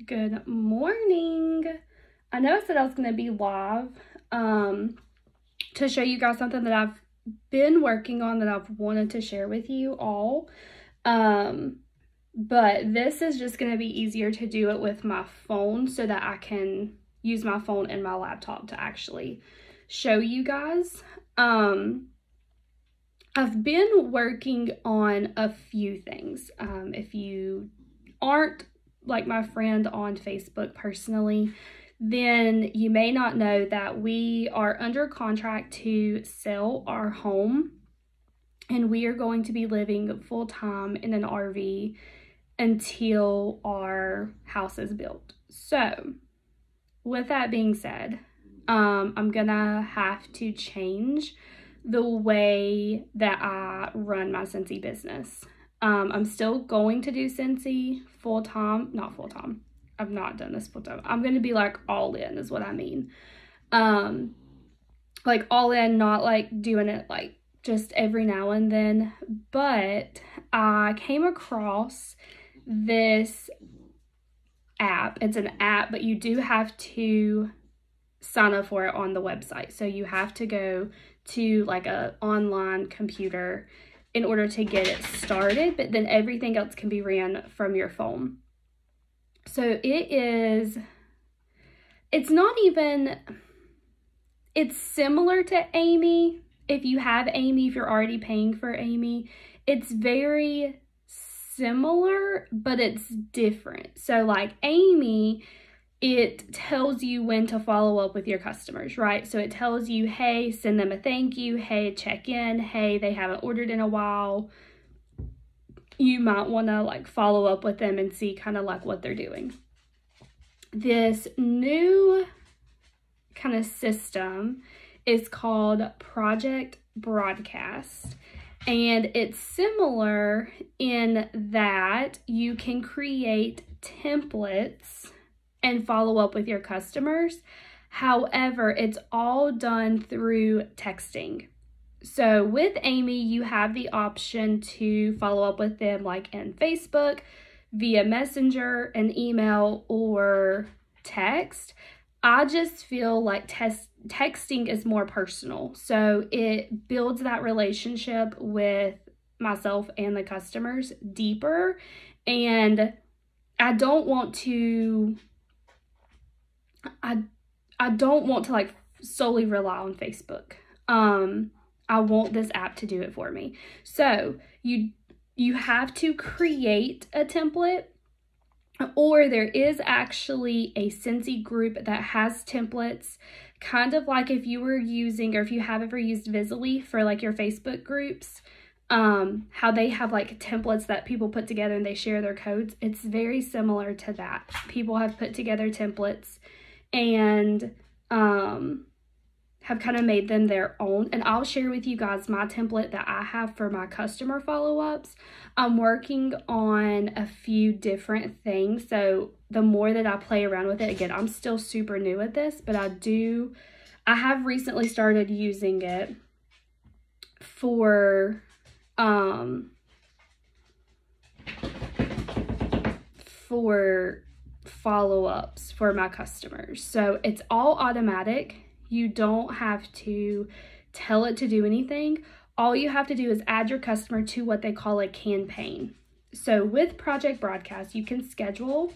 Good morning. I know I said I was going to be live to show you guys something that I've been working on that I've wanted to share with you all. But this is just going to be easier to do it with my phone so that I can use my phone and my laptop to actually show you guys. I've been working on a few things. If you aren't like my friend on Facebook personally, then you may not know that we are under contract to sell our home, and we are going to be living full-time in an RV until our house is built. So with that being said, I'm gonna have to change the way that I run my Scentsy business. I'm still going to do Scentsy full-time, not full-time. I've not done this full-time. I'm going to be like all in is what I mean. Like all in, not like doing it like just every now and then. But I came across this app. It's an app, but you do have to sign up for it on the website. So you have to go to like an online computer in order to get it started, but then everything else can be ran from your phone. So it's similar to Amy. If you have Amy, if you're already paying for Amy, it's very similar, but it's different. So like Amy, it tells you when to follow up with your customers, right? So it tells you, hey, send them a thank you. Hey, check in. Hey, they haven't ordered in a while. You might want to like follow up with them and see kind of like what they're doing. This new kind of system is called Project Broadcast. And it's similar in that you can create templates and follow up with your customers. However, it's all done through texting. So with Amy, you have the option to follow up with them like in Facebook, via Messenger, an email, or text. I just feel like texting is more personal. So it builds that relationship with myself and the customers deeper. And I don't want to like solely rely on Facebook. I want this app to do it for me. So you have to create a template, or there is actually a Scentsy group that has templates, kind of like if you were using, or if you have ever used Visibly for like your Facebook groups, how they have like templates that people put together and they share their codes. It's very similar to that. People have put together templates and have kind of made them their own. And I'll share with you guys my template that I have for my customer follow-ups. I'm working on a few different things. So the more that I play around with it, again, I'm still super new at this, but I have recently started using it for follow-ups for my customers. So it's all automatic. You don't have to tell it to do anything. All you have to do is add your customer to what they call a campaign. So with Project Broadcast, you can schedule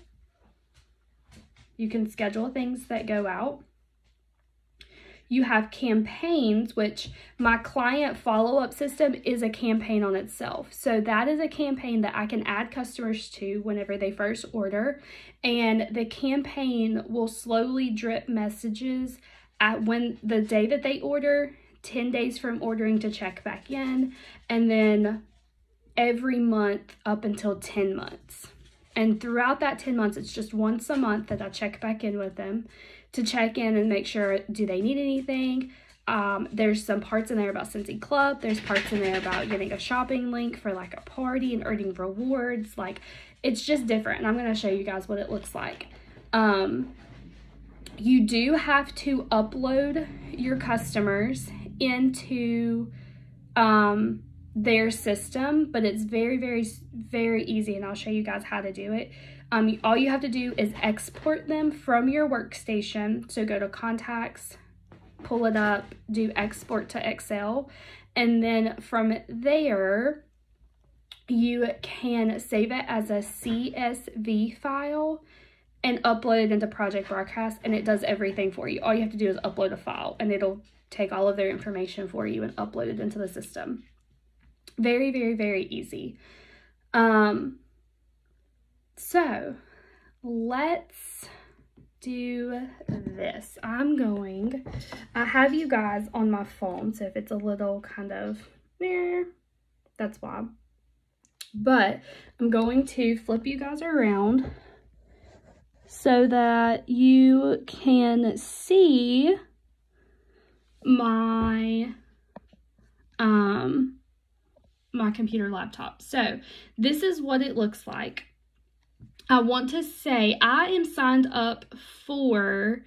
things that go out. You have campaigns, which my client follow-up system is a campaign on itself. So that is a campaign that I can add customers to whenever they first order. And the campaign will slowly drip messages when the day that they order, 10 days from ordering to check back in, and then every month up until 10 months. And throughout that 10 months, it's just once a month that I check back in with them to check in and make sure, do they need anything? There's some parts in there about Scentsy Club. There's parts in there about getting a shopping link for like a party and earning rewards. Like, it's just different. And I'm going to show you guys what it looks like. You do have to upload your customers into their system, but it's very, very, very easy, and I'll show you guys how to do it. All you have to do is export them from your workstation. So go to Contacts, pull it up, do Export to Excel, and then from there, you can save it as a CSV file and upload it into Project Broadcast, and it does everything for you. All you have to do is upload a file, and it'll take all of their information for you and upload it into the system. Very, very, very easy. So let's do this. I have you guys on my phone, so if it's a little kind of, that's why. But I'm going to flip you guys around so that you can see my my computer laptop. So this is what it looks like. I want to say I am signed up for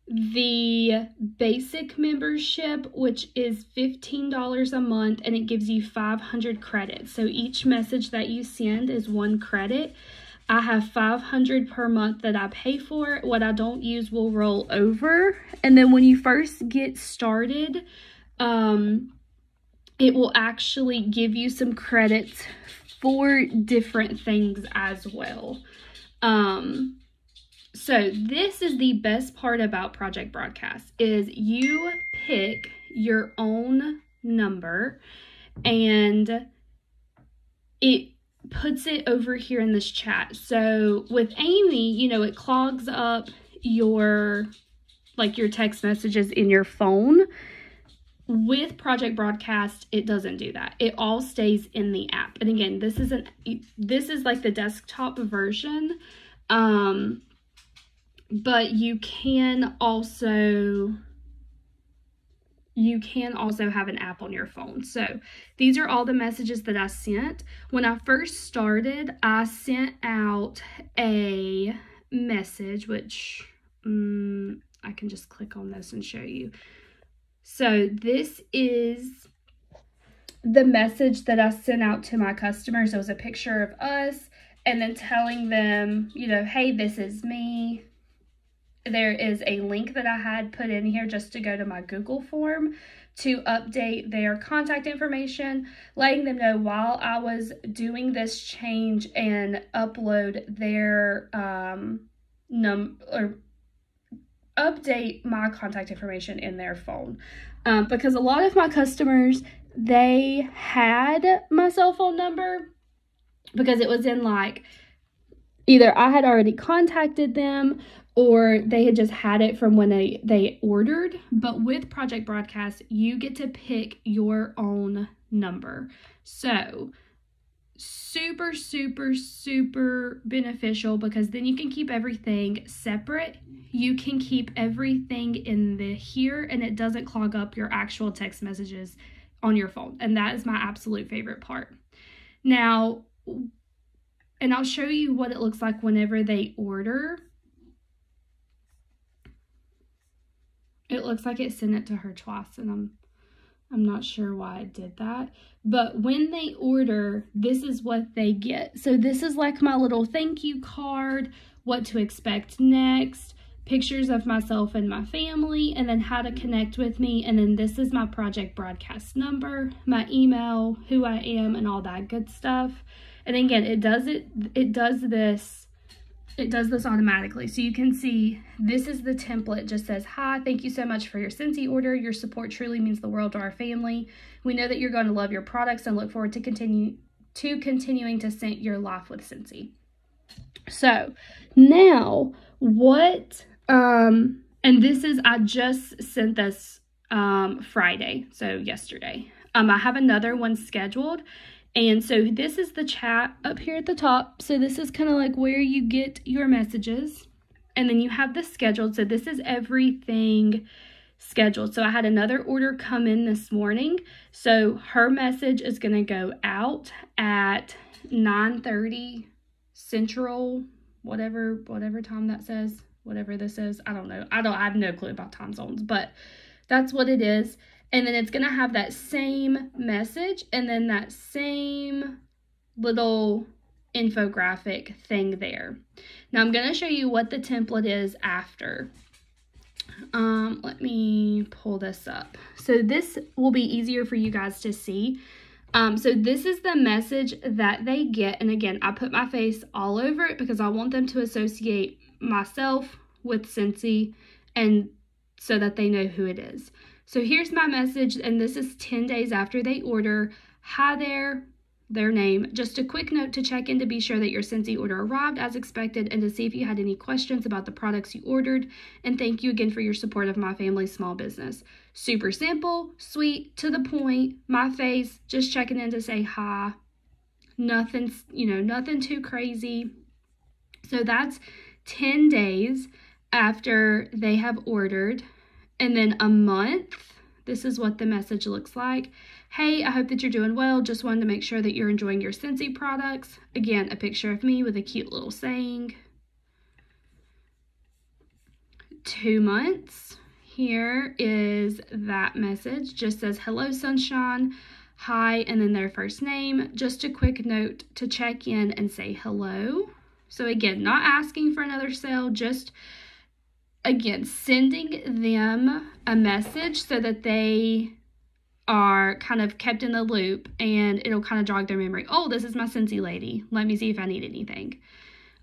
the basic membership, which is $15 a month, and it gives you 500 credits. So each message that you send is 1 credit. I have 500 per month that I pay for. What I don't use will roll over. And then when you first get started, it will actually give you some credits for different things as well. So this is the best part about Project Broadcast, is you pick your own number and it puts it over here in this chat. So with Amy, you know, it clogs up your text messages in your phone. With Project Broadcast, it doesn't do that. It all stays in the app. And again, this is like the desktop version. But you can also have an app on your phone. So these are all the messages that I sent. When I first started, I sent out a message, which I can just click on this and show you. So this is the message that I sent out to my customers. It was a picture of us and then telling them, you know, hey, this is me. There is a link that I had put in here just to go to my Google form to update their contact information, letting them know while I was doing this change and upload their update my contact information in their phone. Because a lot of my customers, they had my cell phone number because it was in like, either I had already contacted them or they had just had it from when they ordered. But with Project Broadcast, you get to pick your own number. So super, super, super beneficial, because then you can keep everything separate. You can keep everything in here, and it doesn't clog up your actual text messages on your phone. And that is my absolute favorite part. Now, and I'll show you what it looks like whenever they order. It looks like it sent it to her twice, and I'm not sure why it did that. But when they order, this is what they get. So this is like my little thank you card, what to expect next, pictures of myself and my family, and then how to connect with me. And then this is my Project Broadcast number, my email, who I am, and all that good stuff. And again, it does this automatically. So you can see this is the template. Just says, hi, thank you so much for your Scentsy order. Your support truly means the world to our family. We know that you're going to love your products and look forward to continuing to scent your life with Scentsy. So now what, and this is, I just sent this Friday, so yesterday. I have another one scheduled. And so this is the chat up here at the top. So this is kind of like where you get your messages. And then you have this scheduled. So this is everything scheduled. So I had another order come in this morning. So her message is going to go out at 9:30 Central, whatever time that says, whatever this is. I don't know. I have no clue about time zones, but that's what it is. And then it's going to have that same message and then that same little infographic thing there. Now I'm going to show you what the template is after. Let me pull this up. So this will be easier for you guys to see. So this is the message that they get. And again, I put my face all over it because I want them to associate myself with Scentsy and so that they know who it is. So here's my message, and this is 10 days after they order. Hi there, their name. Just a quick note to check in to be sure that your Scentsy order arrived as expected and to see if you had any questions about the products you ordered. And thank you again for your support of my family's small business. Super simple, sweet, to the point, my face, just checking in to say hi. Nothing, nothing too crazy. So that's 10 days after they have ordered. And then a month, this is what the message looks like. Hey, I hope that you're doing well. Just wanted to make sure that you're enjoying your Scentsy products. Again, a picture of me with a cute little saying. 2 months. Here is that message. Just says, hello, sunshine. Hi, and then their first name. Just a quick note to check in and say hello. So again, not asking for another sale, just again, sending them a message so that they are kind of kept in the loop and it'll kind of jog their memory. Oh, this is my Scentsy lady. Let me see if I need anything.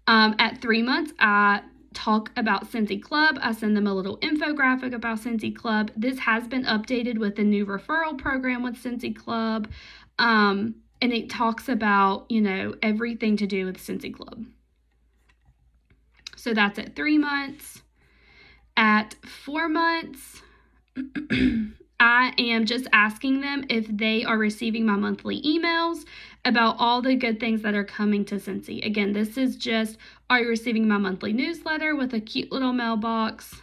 At 3 months, I talk about Scentsy Club. I send them a little infographic about Scentsy Club. This has been updated with the new referral program with Scentsy Club. And it talks about, everything to do with Scentsy Club. So that's at 3 months. At 4 months, I am just asking them if they are receiving my monthly emails about all the good things that are coming to Scentsy. Again, this is just, are you receiving my monthly newsletter with a cute little mailbox?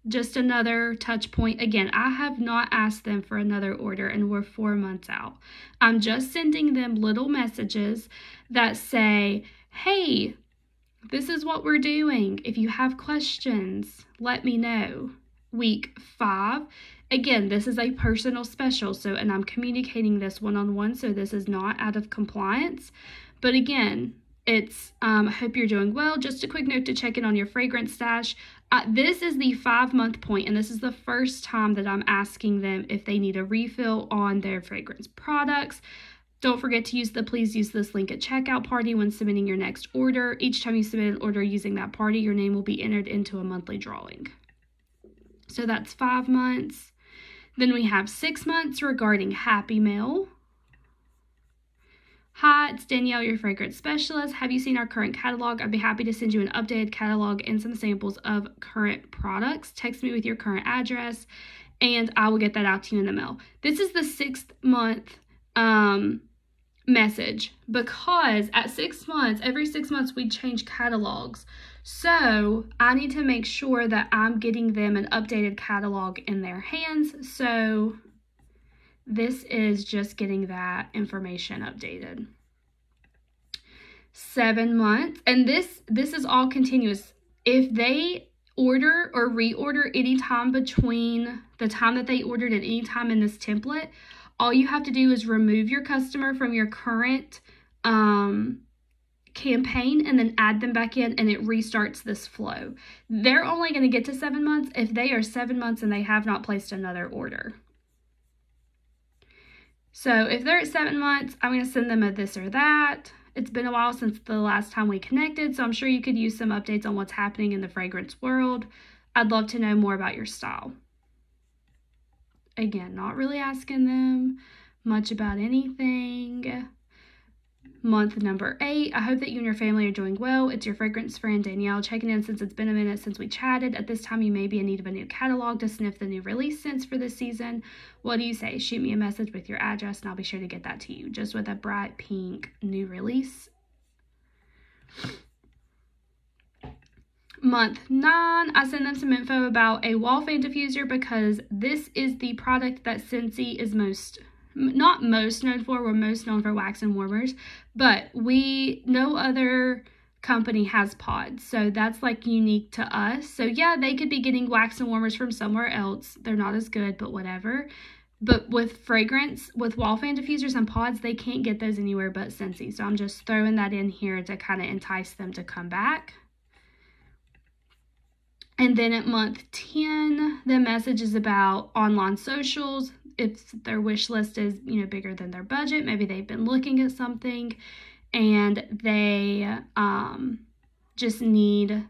Just another touch point. Again, I have not asked them for another order and we're 4 months out. I'm just sending them little messages that say, hey, this is what we're doing. If you have questions, let me know. Week 5. Again, this is a personal special, and I'm communicating this one-on-one, so this is not out of compliance. But again, it's, I hope you're doing well. Just a quick note to check in on your fragrance stash. This is the 5-month point, and this is the first time that I'm asking them if they need a refill on their fragrance products. Don't forget to use the please use this link at checkout party when submitting your next order. Each time you submit an order using that party, your name will be entered into a monthly drawing. So that's 5 months. Then we have 6 months regarding Happy Mail. Hi, it's Danielle, your fragrance specialist. Have you seen our current catalog? I'd be happy to send you an updated catalog and some samples of current products. Text me with your current address and I will get that out to you in the mail. This is the 6th month message, because at 6 months, every 6 months we change catalogs. So I need to make sure that I'm getting them an updated catalog in their hands. So this is just getting that information updated. 7 months, and this is all continuous. If they order or reorder any time between the time that they ordered and any time in this template, all you have to do is remove your customer from your current campaign and then add them back in, and it restarts this flow. They're only going to get to 7 months if they are 7 months and they have not placed another order. So if they're at 7 months, I'm going to send them a this or that. It's been a while since the last time we connected, so I'm sure you could use some updates on what's happening in the fragrance world. I'd love to know more about your style. Again, not really asking them much about anything. Month number 8, I hope that you and your family are doing well. It's your fragrance friend Danielle checking in since it's been a minute since we chatted. At this time, you may be in need of a new catalog to sniff the new release scents for this season. What do you say? Shoot me a message with your address and I'll be sure to get that to you. Just with a bright pink new release. Month 9, I send them some info about a wall fan diffuser because this is the product that Scentsy is not most known for. We're most known for wax and warmers, but no other company has pods, so that's like unique to us. So yeah, they could be getting wax and warmers from somewhere else. They're not as good, but whatever. But with fragrance, with wall fan diffusers and pods, they can't get those anywhere but Scentsy. So I'm just throwing that in here to kind of entice them to come back. And then at month 10, the message is about online socials. If their wish list is, you know, bigger than their budget, maybe they've been looking at something and they just need,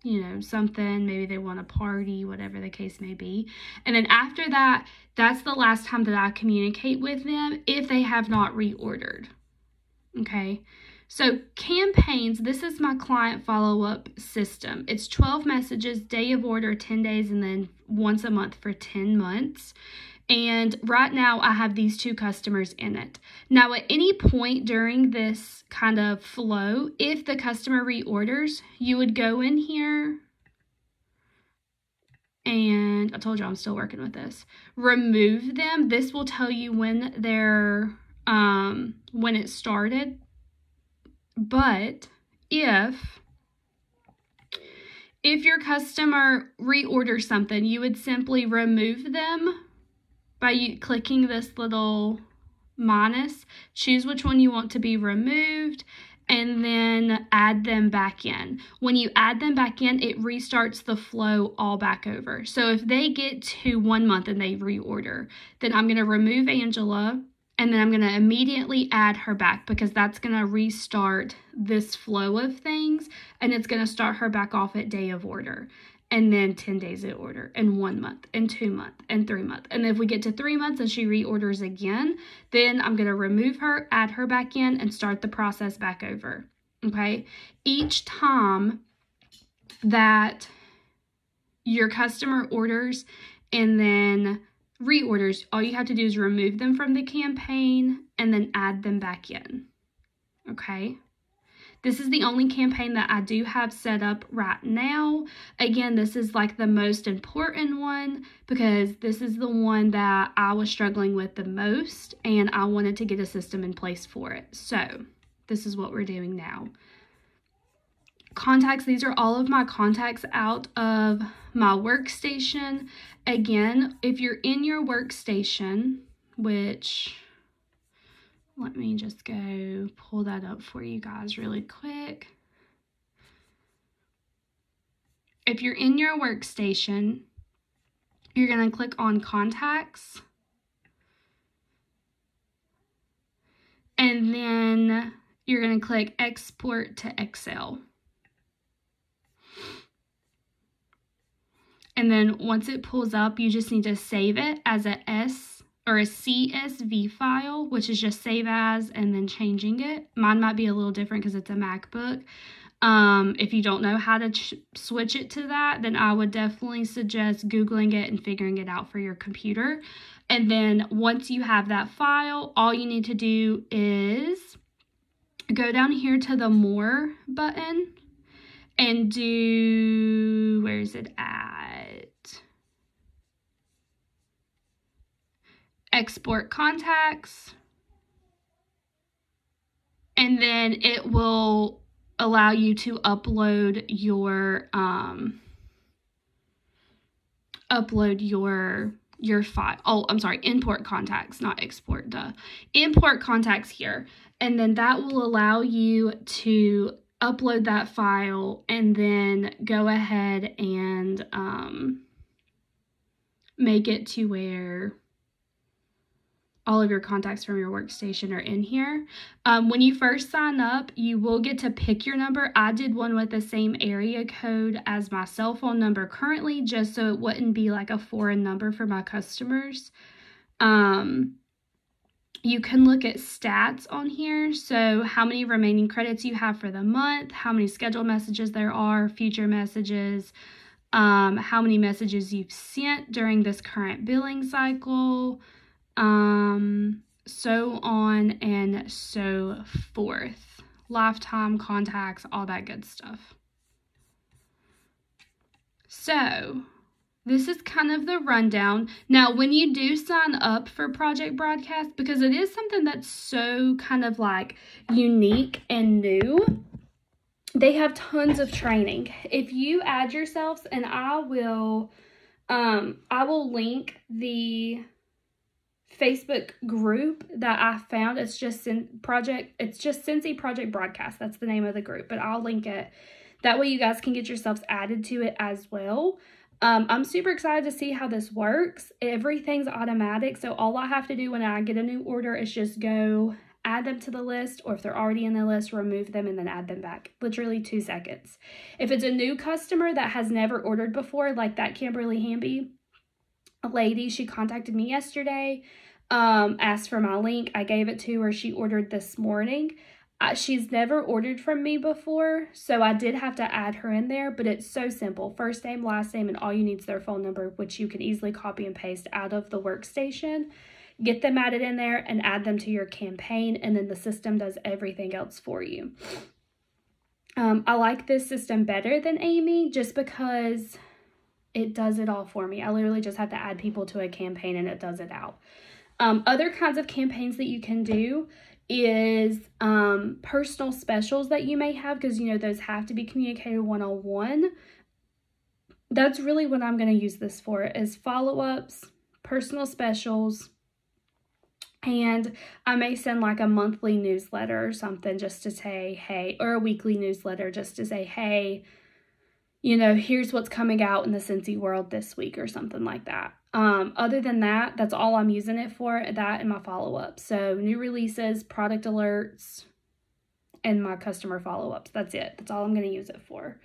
you know, something. Maybe they want a party, whatever the case may be. And then after that, that's the last time that I communicate with them if they have not reordered. Okay. So campaigns, this is my client follow-up system. It's 12 messages, day of order, 10 days, and then once a month for 10 months. And right now I have these 2 customers in it. Now at any point during this kind of flow, if the customer reorders, you would go in here, and I told you I'm still working with this. Remove them. This will tell you when they're, when it started. But if your customer reorders something, you would simply remove them by clicking this little minus, choose which one you want to be removed, and then add them back in. When you add them back in, it restarts the flow all back over. So if they get to 1 month and they reorder, then I'm going to remove Angela, and then I'm going to immediately add her back because that's going to restart this flow of things, and it's going to start her back off at day of order, and then 10 days at order, and 1 month, and 2 months, and 3 months. And if we get to 3 months and she reorders again, then I'm going to remove her, add her back in, and start the process back over. Okay? Each time that your customer orders and then reorders, all you have to do is remove them from the campaign and then add them back in. Okay? This is the only campaign that I do have set up right now. Again, this is like the most important one because this is the one that I was struggling with the most and I wanted to get a system in place for it. So this is what we're doing now. Contacts, these are all of my contacts out of my workstation. Again, if you're in your workstation, which, let me just go pull that up for you guys really quick. If you're in your workstation, you're going to click on contacts. And then you're going to click export to Excel. And then once it pulls up, you just need to save it as a S or a CSV file, which is just save as and then changing it. Mine might be a little different because it's a MacBook. If you don't know how to switch it to that, then I would definitely suggest Googling it and figuring it out for your computer. And then once you have that file, all you need to do is go down here to the More button and do, where is it at? Export contacts. And then it will allow you to upload your file. Oh, I'm sorry, import contacts, not export, duh. Import contacts here. And then that will allow you to upload that file and then go ahead and make it to where all of your contacts from your workstation are in here. When you first sign up, you will get to pick your number. I did one with the same area code as my cell phone number currently, just so it wouldn't be like a foreign number for my customers. You can look at stats on here. So how many remaining credits you have for the month, how many scheduled messages there are, future messages, how many messages you've sent during this current billing cycle, so on and so forth. Lifetime contacts, all that good stuff. So this is kind of the rundown. Now, when you do sign up for Project Broadcast, because it is something that's so kind of like unique and new, they have tons of training. If you add yourselves, and I will I will link the Facebook group that I found. It's just Cincy Project Broadcast. That's the name of the group, but I'll link it. That way you guys can get yourselves added to it as well. I'm super excited to see how this works. Everything's automatic, so all I have to do when I get a new order is just go add them to the list, or if they're already in the list, remove them and then add them back. Literally 2 seconds. If it's a new customer that has never ordered before, like that Kimberly Hamby lady, she contacted me yesterday, asked for my link. I gave it to her. She ordered this morning. She's never ordered from me before, so I did have to add her in there, but it's so simple. First name, last name, and all you need is their phone number, which you can easily copy and paste out of the workstation. Get them added in there and add them to your campaign, and then the system does everything else for you. I like this system better than Amy just because it does it all for me. I literally just have to add people to a campaign and it does it out. Other kinds of campaigns that you can do is personal specials that you may have, because, you know, those have to be communicated one-on-one. That's really what I'm going to use this for, is follow-ups, personal specials, and I may send like a monthly newsletter or something just to say, hey, or a weekly newsletter just to say, hey, you know, here's what's coming out in the Cincy world this week or something like that. Other than that, that's all I'm using it for, that and my follow-up. So new releases, product alerts, and my customer follow-ups. That's it. That's all I'm going to use it for.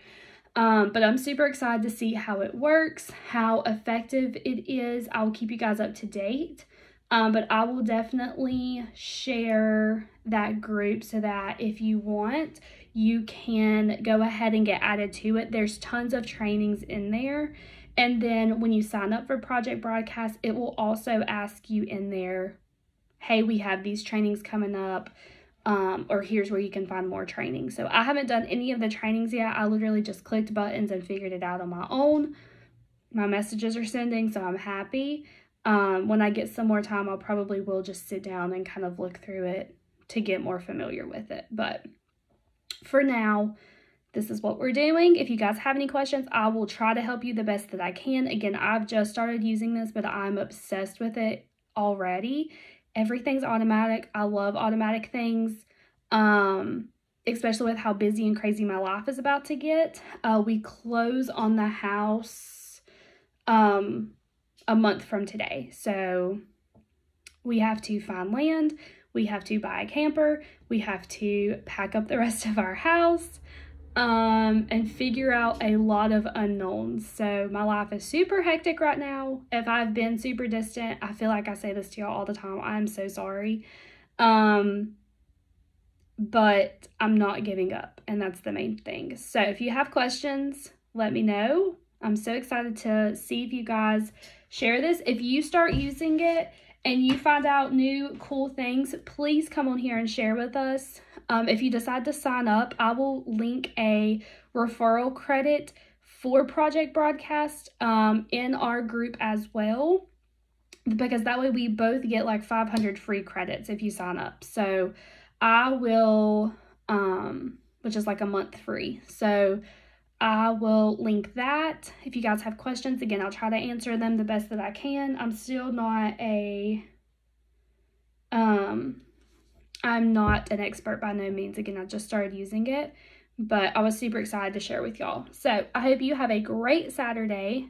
But I'm super excited to see how it works, how effective it is. I'll keep you guys up to date. But I will definitely share that group so that if you want, you can go ahead and get added to it. There's tons of trainings in there. And then when you sign up for Project Broadcast, it will also ask you in there, hey, we have these trainings coming up, or here's where you can find more training. So I haven't done any of the trainings yet. I literally just clicked buttons and figured it out on my own. My messages are sending, so I'm happy. When I get some more time, I'll probably will just sit down and kind of look through it to get more familiar with it. But for now, this is what we're doing. If you guys have any questions, I will try to help you the best that I can. Again, I've just started using this, but I'm obsessed with it already. Everything's automatic. I love automatic things, especially with how busy and crazy my life is about to get. We close on the house a month from today. So we have to find land, we have to buy a camper, we have to pack up the rest of our house, and figure out a lot of unknowns. So my life is super hectic right now. If I've been super distant, I feel like I say this to y'all all the time. I'm so sorry. But I'm not giving up, and that's the main thing. So if you have questions, let me know. I'm so excited to see if you guys share this. If you start using it and you find out new cool things, please come on here and share with us. If you decide to sign up, I will link a referral credit for Project Broadcast in our group as well, because that way we both get like 500 free credits if you sign up. So I will, which is like a month free. So I will link that. If you guys have questions, again, I'll try to answer them the best that I can. I'm still not I'm not an expert by no means. Again, I just started using it, but I was super excited to share with y'all. So I hope you have a great Saturday,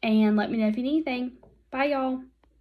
and let me know if you need anything. Bye, y'all.